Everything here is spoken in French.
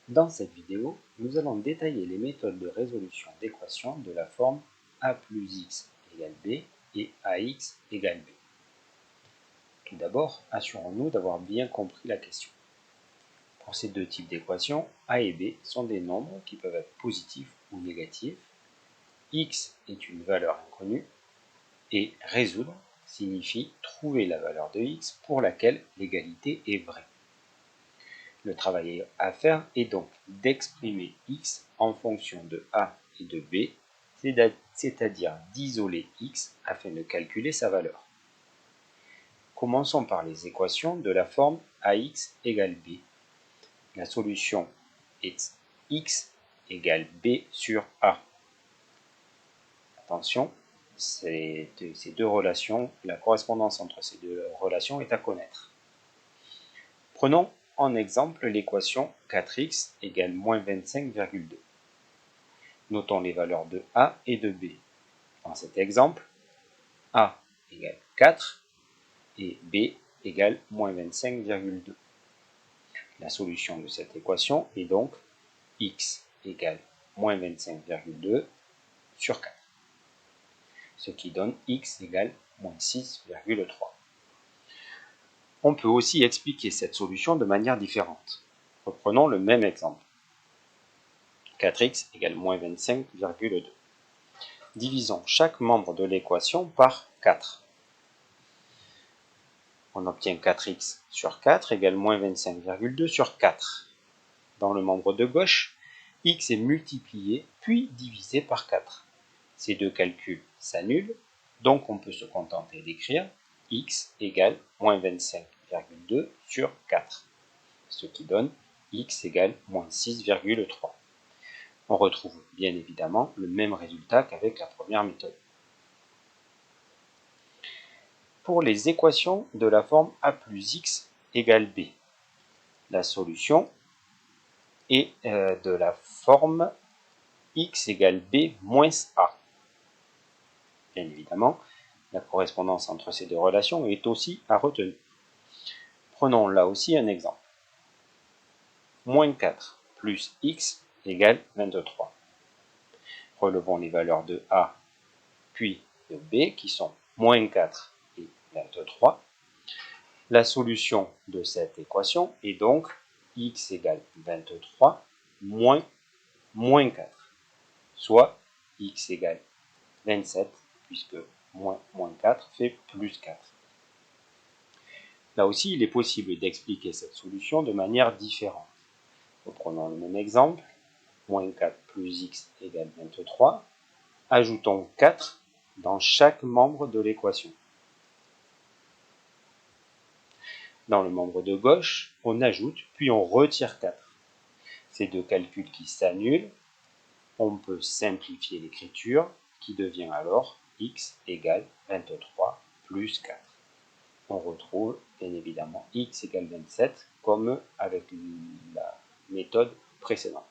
Dans cette vidéo, nous allons détailler les méthodes de résolution d'équations de la forme a plus x égale b et ax égale b. Tout d'abord, assurons-nous d'avoir bien compris la question. Pour ces deux types d'équations, a et b sont des nombres qui peuvent être positifs ou négatifs. X est une valeur inconnue et résoudre signifie trouver la valeur de x pour laquelle l'égalité est vraie. Le travail à faire est donc d'exprimer x en fonction de a et de b, c'est-à-dire d'isoler x afin de calculer sa valeur. Commençons par les équations de la forme ax égale b. La solution est x égale b sur a. Attention, ces deux relations, la correspondance entre ces deux relations est à connaître. Prenons en exemple l'équation 4x égale moins 25,2. Notons les valeurs de a et de b. Dans cet exemple, a égale 4 et b égale moins 25,2. La solution de cette équation est donc x égale moins 25,2 sur 4, ce qui donne x égale moins 6,3. On peut aussi expliquer cette solution de manière différente. Reprenons le même exemple. 4x égale moins 25,2. Divisons chaque membre de l'équation par 4. On obtient 4x sur 4 égale moins 25,2 sur 4. Dans le membre de gauche, x est multiplié puis divisé par 4. Ces deux calculs s'annulent, donc on peut se contenter d'écrire x égale moins 25,2 sur 4, ce qui donne x égale moins 6,3. On retrouve bien évidemment le même résultat qu'avec la première méthode. Pour les équations de la forme a plus x égale b, la solution est de la forme x égale b moins a. Bien évidemment, la correspondance entre ces deux relations est aussi à retenir. Prenons là aussi un exemple. Moins 4 plus x égale 23. Relevons les valeurs de a puis de b qui sont moins 4 et 23. La solution de cette équation est donc x égale 23 moins 4, soit x égale 27, puisque moins 4 fait plus 4. Là aussi, il est possible d'expliquer cette solution de manière différente. Reprenons le même exemple. Moins 4 plus x égale 23. Ajoutons 4 dans chaque membre de l'équation. Dans le membre de gauche, on ajoute puis on retire 4. Ces deux calculs qui s'annulent, on peut simplifier l'écriture qui devient alors x égale 23 plus 4. On retrouve bien évidemment x égale 27 comme avec la méthode précédente.